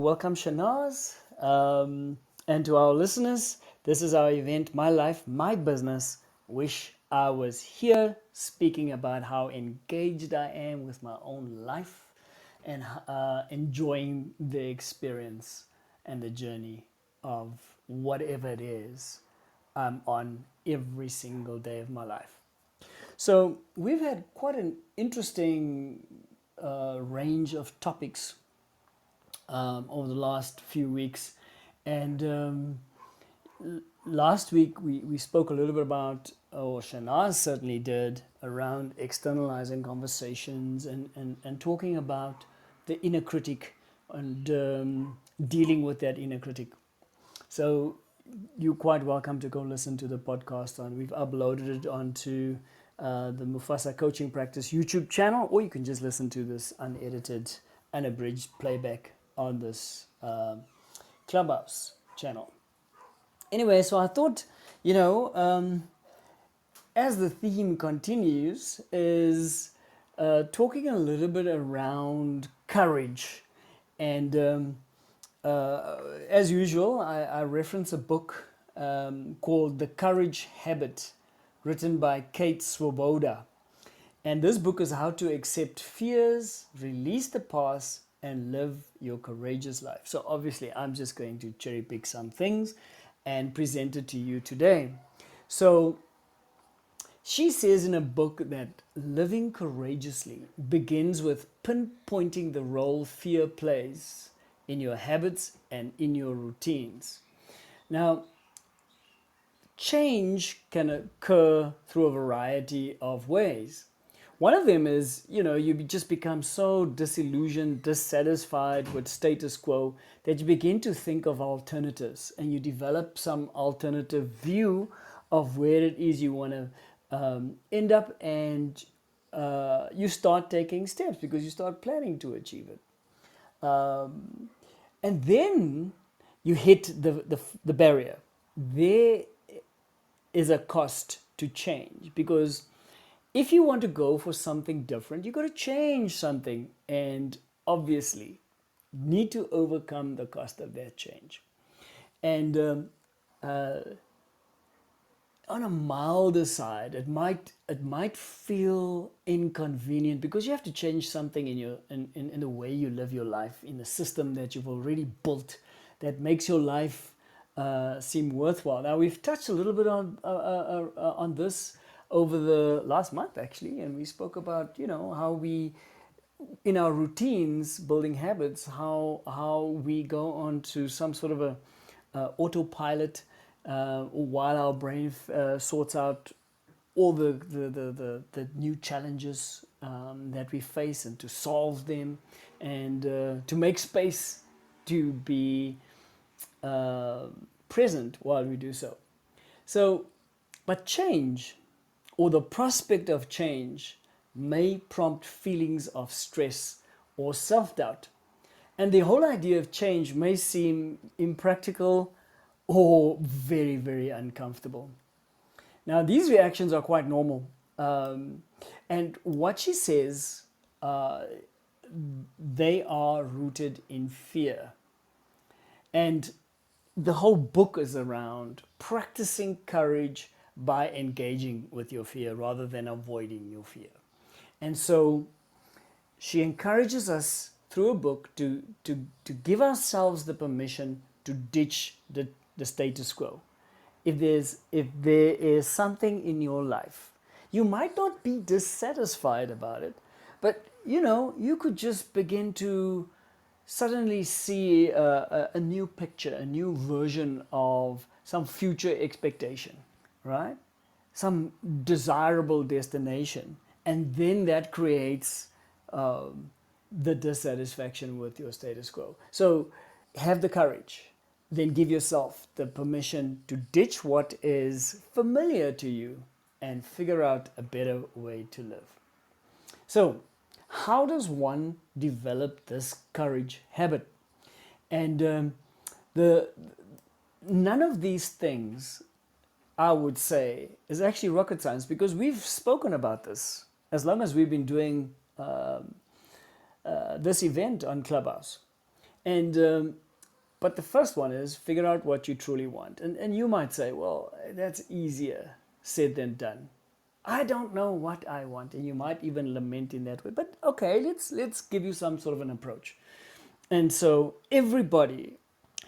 Welcome, Shanaz. And to our listeners, this is our event, My Life, My Business. Wish I was here speaking about how engaged I am with my own life and enjoying the experience and the journey of whatever it is I'm on every single day of my life. So, we've had quite an interesting range of topics over the last few weeks. And last week we spoke a little bit about, or Shanaz certainly did, around externalizing conversations and talking about the inner critic and dealing with that inner critic. So you're quite welcome to go listen to the podcast on. We've uploaded it onto the Mufasa Coaching Practice YouTube channel, or you can just listen to this unedited, unabridged playback on this Clubhouse channel. Anyway, so I thought, as the theme continues, is talking a little bit around courage. And as usual, I reference a book called The Courage Habit, written by Kate Swoboda. And this book is how to accept fears, release the past, and live your courageous life. So obviously, I'm just going to cherry pick some things and present it to you today. So she says in a book that living courageously begins with pinpointing the role fear plays in your habits and in your routines. Now, change can occur through a variety of ways. One of them is, you just become so disillusioned, dissatisfied with status quo that you begin to think of alternatives and you develop some alternative view of where it is you want to end up, and you start taking steps because you start planning to achieve it. And then you hit the barrier. There is a cost to change, because if you want to go for something different, you got to change something, and obviously need to overcome the cost of that change. And on a milder side, it might feel inconvenient because you have to change something in the way you live your life, in the system that you've already built that makes your life seem worthwhile. Now, we've touched a little bit on this over the last month, actually, and we spoke about how we, in our routines, building habits, how we go on to some sort of a autopilot while our brain sorts out all the new challenges that we face, and to solve them, and to make space to be present while we do so. But change, or the prospect of change, may prompt feelings of stress or self-doubt. And the whole idea of change may seem impractical or very, very uncomfortable. Now, these reactions are quite normal. And what she says, they are rooted in fear. And the whole book is around practicing courage by engaging with your fear rather than avoiding your fear. And so she encourages us through a book to give ourselves the permission to ditch the status quo. If there is something in your life, you might not be dissatisfied about it, but you could just begin to suddenly see a new picture, a new version of some future expectation, right? Some desirable destination. And then that creates the dissatisfaction with your status quo. So have the courage. Then give yourself the permission to ditch what is familiar to you and figure out a better way to live. So, how does one develop this courage habit? And none of these things, I would say, is actually rocket science, because we've spoken about this as long as we've been doing this event on Clubhouse. And but the first one is figure out what you truly want. And you might say, well, that's easier said than done. I don't know what I want, and you might even lament in that way. But okay, let's give you some sort of an approach. And so everybody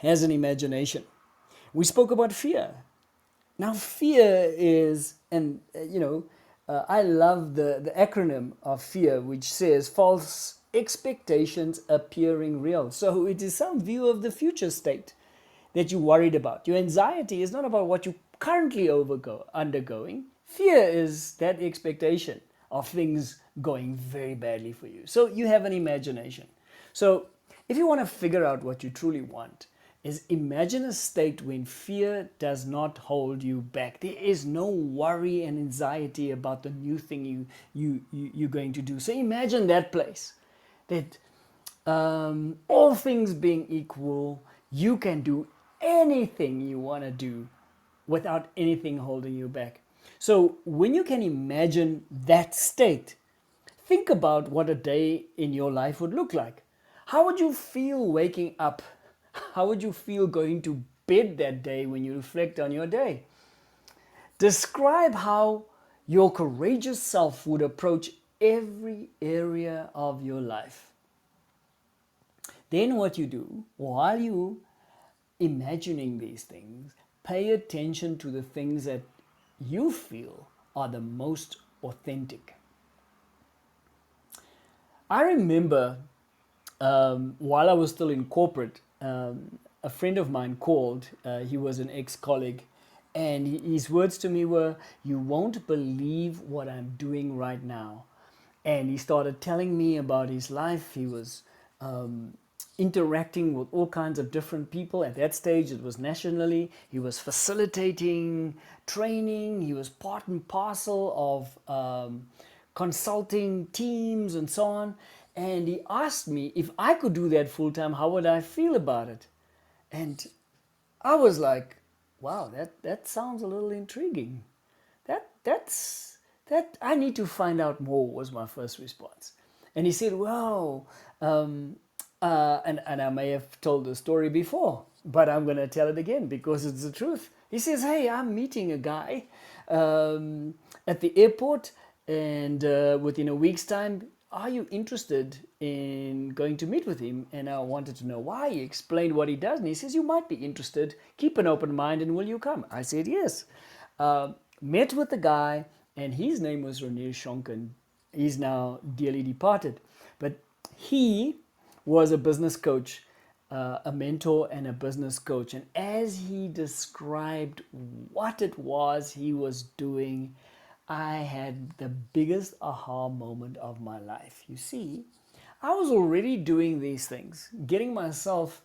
has an imagination. We spoke about fear. Now, fear is, and I love the acronym of fear, which says false expectations appearing real. So it is some view of the future state that you're worried about. Your anxiety is not about what you currently undergoing. Fear is that expectation of things going very badly for you. So you have an imagination. So if you want to figure out what you truly want, is imagine a state when fear does not hold you back. There is no worry and anxiety about the new thing you're going to do. So imagine that place that all things being equal, you can do anything you want to do without anything holding you back. So when you can imagine that state, think about what a day in your life would look like. How would you feel waking up? How would you feel going to bed that day when you reflect on your day? Describe how your courageous self would approach every area of your life. Then what you do while you imagining these things, pay attention to the things that you feel are the most authentic. I remember while I was still in corporate, a friend of mine called. He was an ex-colleague, and his words to me were, "You won't believe what I'm doing right now." And he started telling me about his life. He was interacting with all kinds of different people. At that stage, it was nationally. He was facilitating training. He was part and parcel of consulting teams and so on. And he asked me if I could do that full time, how would I feel about it? And I was like, wow, that sounds a little intriguing. That I need to find out more, was my first response. And he said, well, and I may have told the story before, but I'm going to tell it again because it's the truth. He says, hey, I'm meeting a guy at the airport, and within a week's time, are you interested in going to meet with him? And I wanted to know why. He explained what he does, and he says, you might be interested. Keep an open mind, and will you come? I said, yes. Met with the guy, and his name was Renier Shonken. He's now dearly departed. But he was a business coach, a mentor and a business coach. And as he described what it was he was doing, I had the biggest aha moment of my life. You see, I was already doing these things, getting myself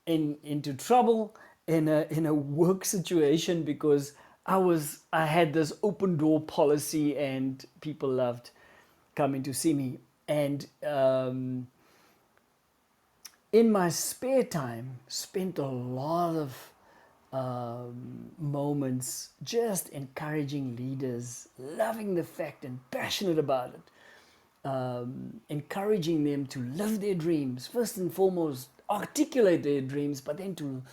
into trouble in a work situation because I had this open door policy and people loved coming to see me. And in my spare time, spent a lot of moments just encouraging leaders, loving the fact and passionate about it, encouraging them to live their dreams, first and foremost, articulate their dreams, but then to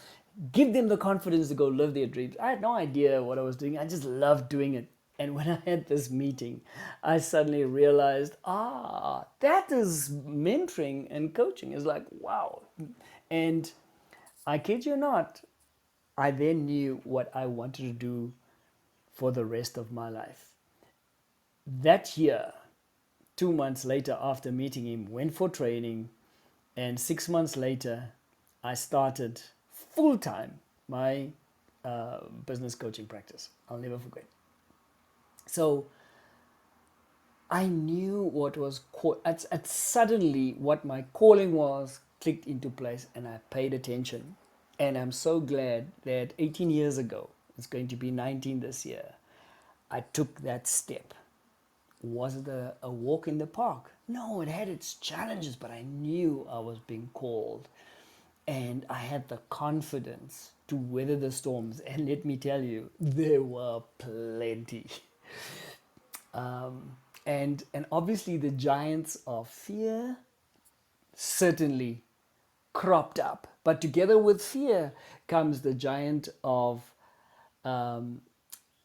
give them the confidence to go live their dreams. I had no idea what I was doing. I just loved doing it. And when I had this meeting, I suddenly realized, that is mentoring and coaching. It's like, wow. And I kid you not, I then knew what I wanted to do for the rest of my life. That year, 2 months later after meeting him, went for training, and 6 months later, I started full-time my business coaching practice. I'll never forget. So I knew what was suddenly what my calling was clicked into place, and I paid attention. And I'm so glad that 18 years ago, it's going to be 19 this year, I took that step. Was it a walk in the park? No, it had its challenges, but I knew I was being called. And I had the confidence to weather the storms. And let me tell you, there were plenty. And obviously the giants of fear certainly cropped up. But together with fear comes the giant of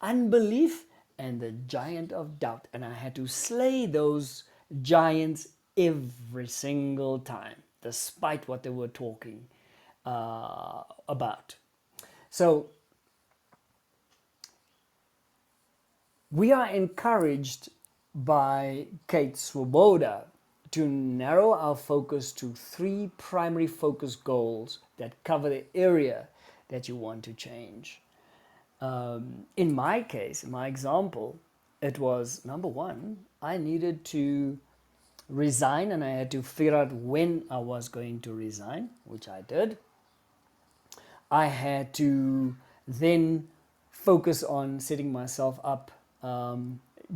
unbelief and the giant of doubt. And I had to slay those giants every single time, despite what they were talking about. So we are encouraged by Kate Swoboda to narrow our focus to 3 primary focus goals that cover the area that you want to change. In my case, in my example, it was number 1, I needed to resign, and I had to figure out when I was going to resign, which I did. I had to then focus on setting myself up,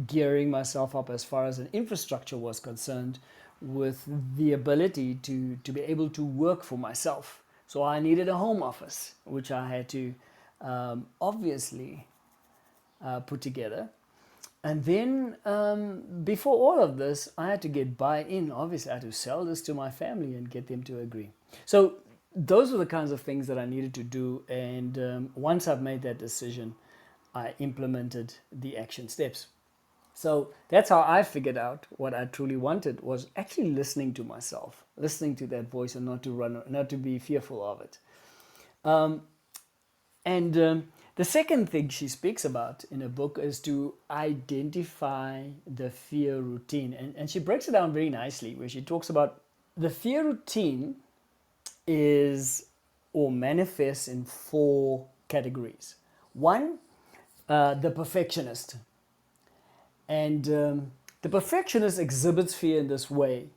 gearing myself up as far as an infrastructure was concerned, with the ability to be able to work for myself. So I needed a home office, which I had to obviously put together. And then before all of this, I had to get buy-in. Obviously, I had to sell this to my family and get them to agree. So those were the kinds of things that I needed to do. And once I've made that decision, I implemented the action steps. So that's how I figured out what I truly wanted, was actually listening to myself, listening to that voice, and not to be fearful of it. The second thing she speaks about in her book is to identify the fear routine. And she breaks it down very nicely, where she talks about the fear routine is or manifests in 4 categories. 1, the perfectionist. And the perfectionist exhibits fear in this way,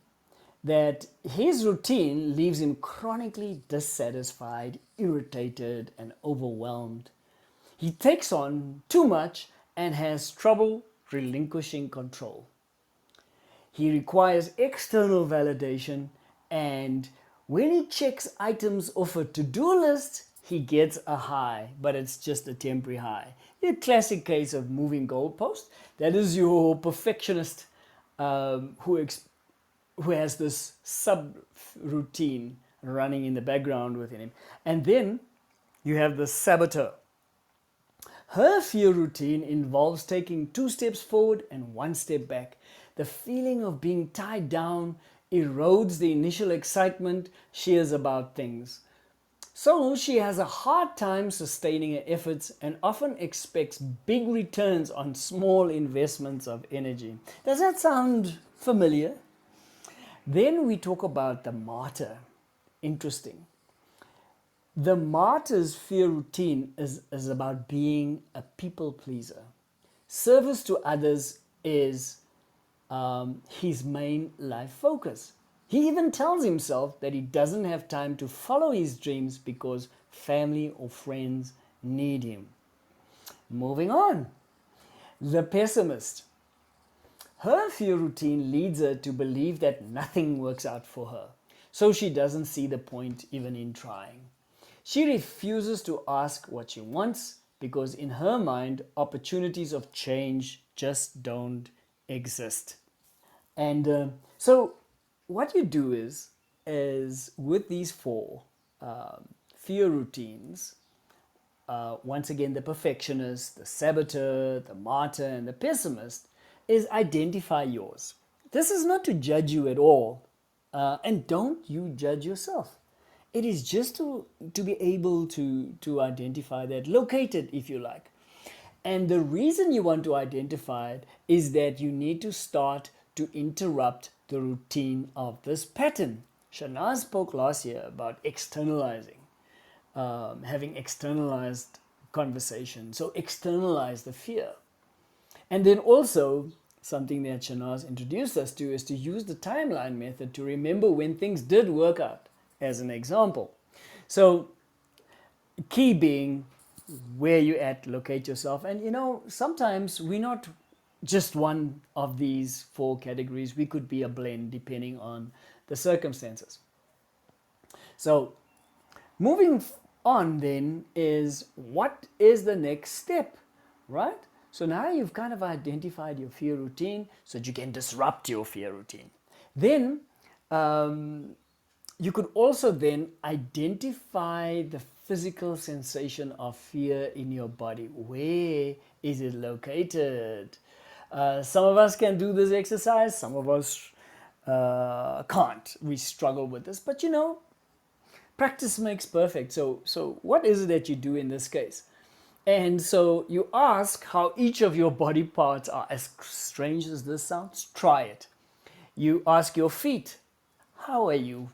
that his routine leaves him chronically dissatisfied, irritated, and overwhelmed. He takes on too much and has trouble relinquishing control. He requires external validation, and when he checks items off a to-do list, he gets a high, but it's just a temporary high. A classic case of moving goalpost. That is your perfectionist who has this sub-routine running in the background within him. And then you have the saboteur. Her fear routine involves taking 2 steps forward and 1 step back. The feeling of being tied down erodes the initial excitement she has about things. So she has a hard time sustaining her efforts and often expects big returns on small investments of energy. Does that sound familiar? Then we talk about the martyr. Interesting. The martyr's fear routine is about being a people pleaser. Service to others is his main life focus. He even tells himself that he doesn't have time to follow his dreams because family or friends need him. Moving on. The pessimist. Her fear routine leads her to believe that nothing works out for her, so she doesn't see the point even in trying. She refuses to ask what she wants because in her mind, opportunities of change just don't exist. And so what you do is with these 4 fear routines, once again, the perfectionist, the saboteur, the martyr, and the pessimist, is identify yours. This is not to judge you at all, and don't you judge yourself. It is just to be able to identify that, locate it if you like. And the reason you want to identify it is that you need to start to interrupt the routine of this pattern. Shana spoke last year about externalizing, having externalized conversation. So externalize the fear. And then also, something that Shana's introduced us to is to use the timeline method to remember when things did work out, as an example. So key being where you at, locate yourself. And sometimes we're not just one of these 4 categories. We could be a blend depending on the circumstances. So moving on then is, what is the next step, right? So now you've kind of identified your fear routine so that you can disrupt your fear routine. Then you could also then identify the physical sensation of fear in your body. Where is it located? Some of us can do this exercise, some of us can't. We struggle with this, but practice makes perfect. So what is it that you do in this case? And so you ask how each of your body parts are. As strange as this sounds, try it. You ask your feet, how are you?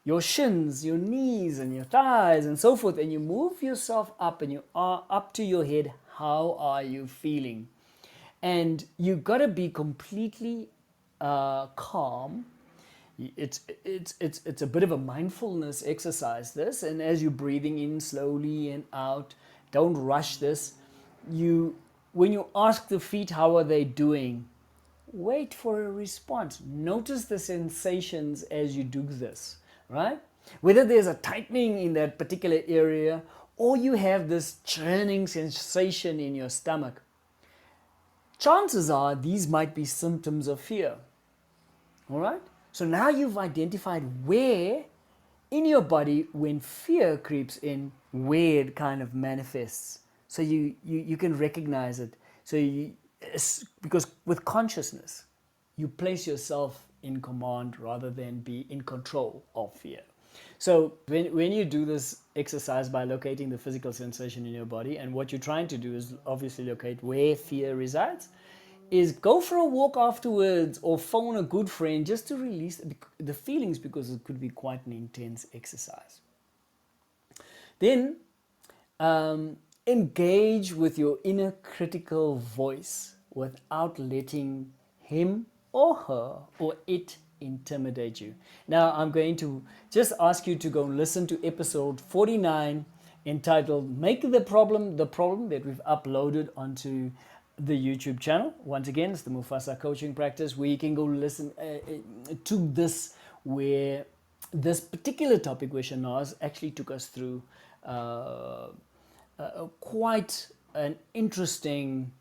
Your shins, your knees, and your thighs, and so forth. And you move yourself up, and you are up to your head. How are you feeling? And you got to be completely calm. It's a bit of a mindfulness exercise, this. And as you're breathing in slowly and out, don't rush this. When you ask the feet how are they doing, wait for a response. Notice the sensations as you do this, right? Whether there's a tightening in that particular area or you have this churning sensation in your stomach, chances are these might be symptoms of fear. All right? So now you've identified where in your body, when fear creeps in, where it kind of manifests. So you can recognize it. Because with consciousness, you place yourself in command rather than be in control of fear. So when you do this exercise by locating the physical sensation in your body, and what you're trying to do is obviously locate where fear resides, is go for a walk afterwards or phone a good friend just to release the feelings, because it could be quite an intense exercise. Then engage with your inner critical voice without letting him or her or it intimidate you. Now, I'm going to just ask you to go listen to episode 49 entitled Make the Problem the Problem, that we've uploaded onto the YouTube channel. Once again, it's the Mufasa coaching practice, where you can go listen to this, where this particular topic where Shanaz actually took us through quite an interesting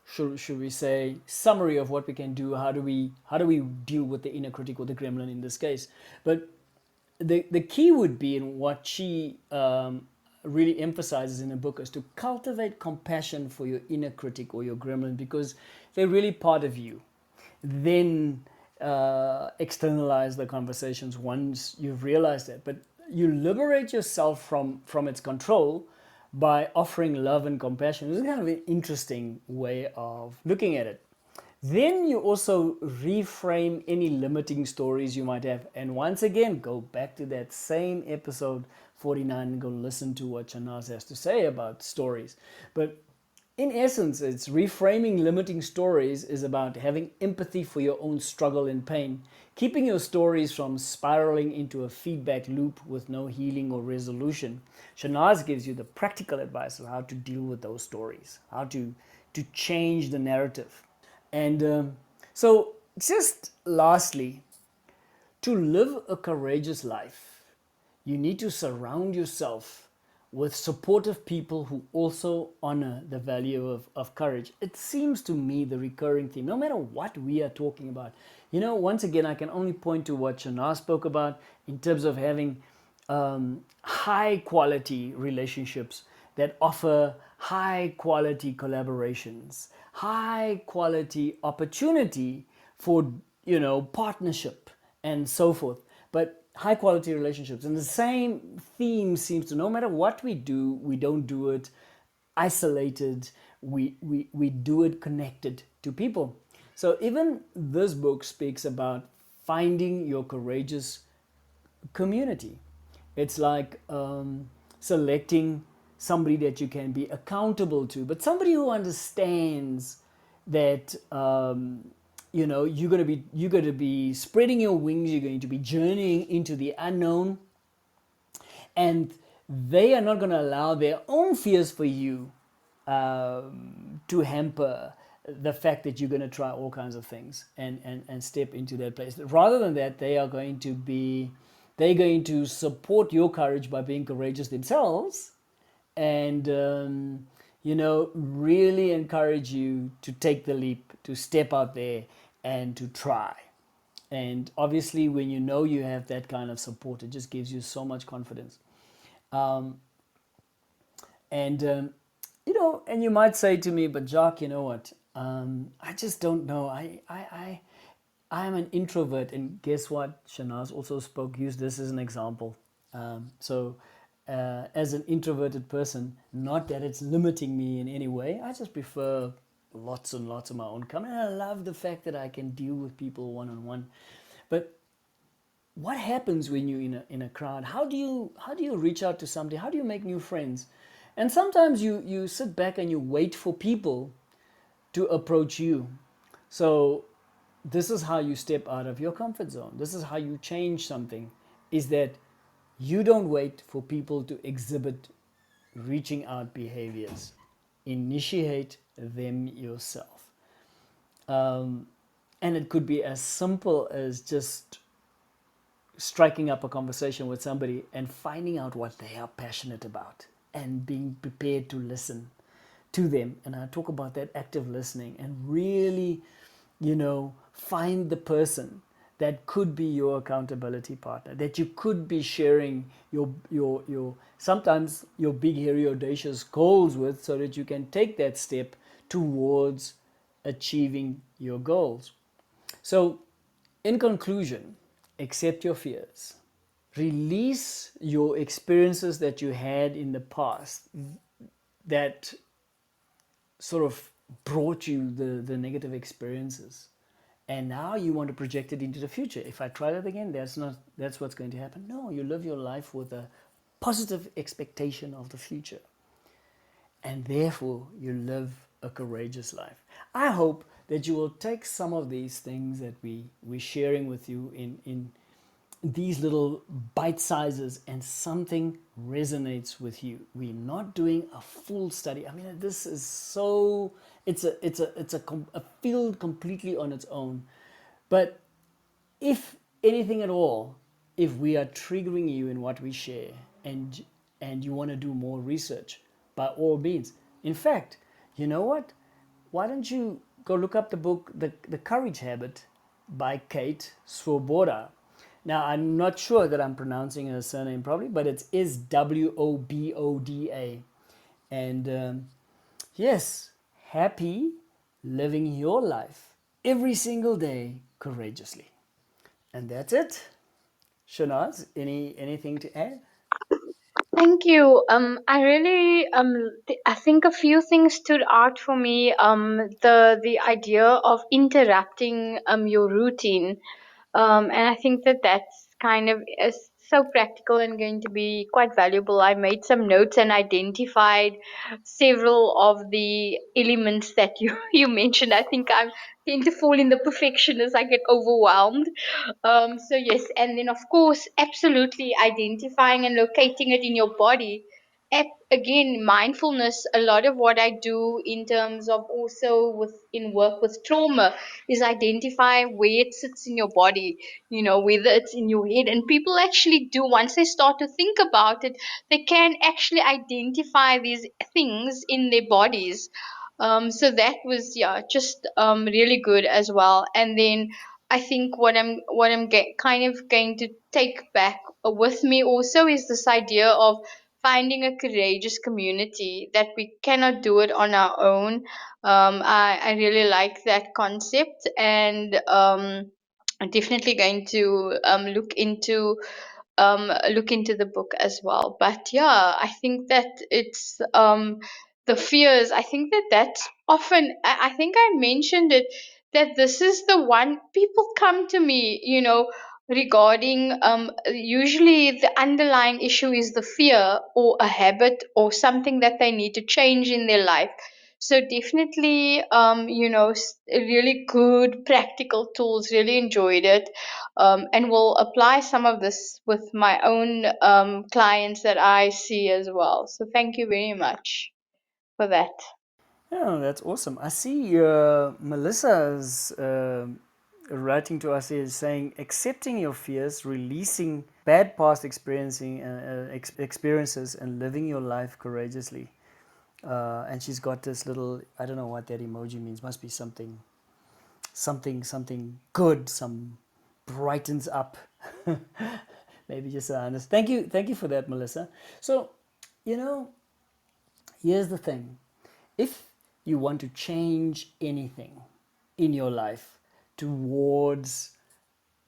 should we say summary of what we can do. How do we deal with the inner critic or the gremlin in this case? But the key would be, in what she really emphasizes in the book, is to cultivate compassion for your inner critic or your gremlin, because they're really part of you. Then externalize the conversations once you've realized that. But you liberate yourself from its control by offering love and compassion. This is kind of an interesting way of looking at it. Then you also reframe any limiting stories you might have. And once again, go back to that same episode 49 and go listen to what Shanaz has to say about stories. But in essence, it's reframing limiting stories is about having empathy for your own struggle and pain, keeping your stories from spiraling into a feedback loop with no healing or resolution. Shanaz gives you the practical advice of how to deal with those stories, how to change the narrative. And so just lastly, to live a courageous life, you need to surround yourself with supportive people who also honor the value of courage. It seems to me the recurring theme, no matter what we are talking about. Once again, I can only point to what Shana spoke about in terms of having high quality relationships that offer high quality collaborations, high quality opportunity for, partnership and so forth. But high quality relationships. And the same theme seems to, no matter what we do, we don't do it isolated. We do it connected to people. So even this book speaks about finding your courageous community. It's like selecting somebody that you can be accountable to, but somebody who understands that you're going to be spreading your wings. You're going to be journeying into the unknown, and they are not going to allow their own fears for you to hamper the fact that you're going to try all kinds of things and step into that place. Rather than that, they're going to support your courage by being courageous themselves, and really encourage you to take the leap, to step out there and to try. And obviously, when you know you have that kind of support, it just gives you so much confidence. And and you might say to me, but Jacques, you know what? I just don't know. I'm an introvert, and guess what? Shanaz also used this as an example. As an introverted person, not that it's limiting me in any way. I just prefer lots and lots of my own company. And I love the fact that I can deal with people one on one. But what happens when you're in a crowd? How do you reach out to somebody? How do you make new friends? And sometimes you sit back and you wait for people to approach you. So this is how you step out of your comfort zone. This is how you change something, is that you don't wait for people to exhibit reaching out behaviors. Initiate them yourself. And it could be as simple as just striking up a conversation with somebody and finding out what they are passionate about and being prepared to listen to them. And I talk about that active listening and really, find the person that could be your accountability partner, that you could be sharing your sometimes your big, hairy, audacious goals with, so that you can take that step towards achieving your goals. So, in conclusion, accept your fears. Release your experiences that you had in the past that sort of brought you the negative experiences. And now you want to project it into the future. If I try that again, that's what's going to happen. No, you live your life with a positive expectation of the future. And therefore you live a courageous life. I hope that you will take some of these things that we're sharing with you in these little bite sizes, and something resonates with you. We're not doing a full study. I mean, this is so, it's a field completely on its own. But if anything at all, if we are triggering you in what we share, and you want to do more research, by all means. In fact, you know what? Why don't you go look up the book, The Courage Habit by Kate Swoboda. Now, I'm not sure that I'm pronouncing her surname properly, but it is Woboda. And yes, happy living your life every single day courageously. And that's it. Shanaz, anything to add? Thank you. I really I think a few things stood out for me. The idea of interrupting your routine, and I think that that's kind of is so practical and going to be quite valuable. I made some notes and identified several of the elements that you you mentioned. I think I tend to fall in the perfectionist. I get overwhelmed. So yes, and then of course, absolutely identifying and locating it in your body. Again, mindfulness. A lot of what I do in terms of also with in work with trauma is identify where it sits in your body. You know, whether it's in your head, and people actually do once they start to think about it, they can actually identify these things in their bodies. So that was yeah, just really good as well. And then I think kind of going to take back with me also is this idea of finding a courageous community, that we cannot do it on our own. I really like that concept, and I'm definitely going to look into the book as well. But yeah, I think that it's the fears. I think that that's often. I think I mentioned it, that this is the one people come to me. You know, regarding usually the underlying issue is the fear or a habit or something that they need to change in their life. So definitely really good practical tools, really enjoyed it, and will apply some of this with my own clients that I see as well. So thank you very much for that. Yeah, that's awesome. I see Melissa's writing to us here saying, accepting your fears, releasing bad past experiences, and living your life courageously. And she's got this little, I don't know what that emoji means. Must be something good, some brightens up. Maybe just honest. Thank you for that, Melissa. So, you know, here's the thing. If you want to change anything in your life towards,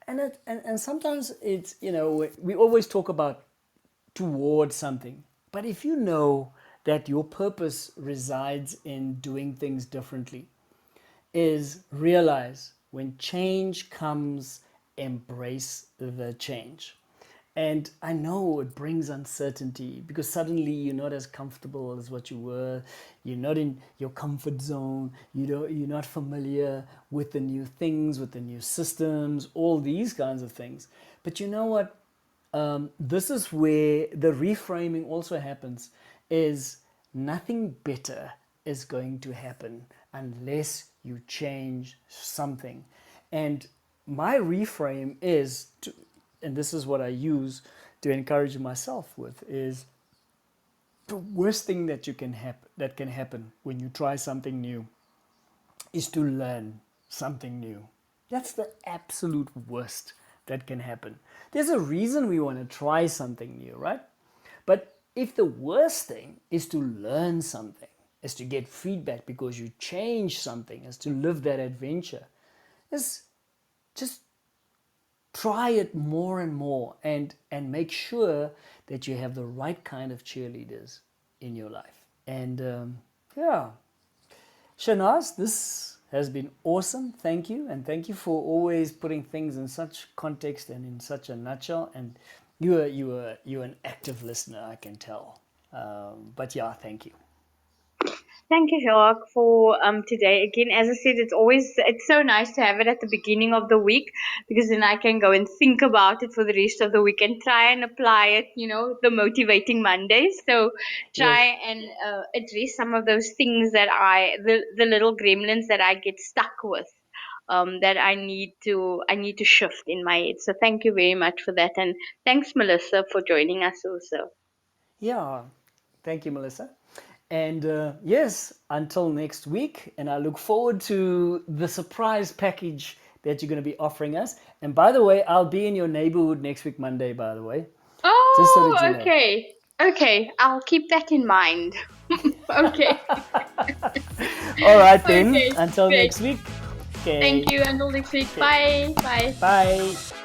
and sometimes it's, we always talk about towards something. But if you know that your purpose resides in doing things differently, is realize when change comes, embrace the change. And I know it brings uncertainty because suddenly you're not as comfortable as what you were. You're not in your comfort zone. You're not familiar with the new things, with the new systems, all these kinds of things. But you know what? This is where the reframing also happens. Is nothing better is going to happen unless you change something. And my reframe is to, and this is what I use to encourage myself with, is the worst thing that can happen when you try something new is to learn something new. That's the absolute worst that can happen. There's a reason we want to try something new, right? But if the worst thing is to learn something, is to get feedback because you change something, is to live that adventure, is just try it more and more, and make sure that you have the right kind of cheerleaders in your life. And yeah, Shanaz, this has been awesome. Thank you. And thank you for always putting things in such context and in such a nutshell. And you're an active listener, I can tell. But yeah, thank you. Thank you, Jacques, for today. Again, as I said, it's so nice to have it at the beginning of the week because then I can go and think about it for the rest of the week and try and apply it. The motivating Mondays. So Yes. try and address some of those things that the little gremlins that I get stuck with. That I need to shift in my head. So thank you very much for that, and thanks, Melissa, for joining us also. Yeah. Thank you, Melissa. And yes, until next week. And I look forward to the surprise package that you're going to be offering us. And by the way, I'll be in your neighborhood next week, Monday, by the way. Just so that you Oh, know. okay. Okay, I'll keep that in mind. Okay. All right, then. Okay, Until great. next week. Okay. Thank you. Until next week. Okay. Bye. Bye. Bye.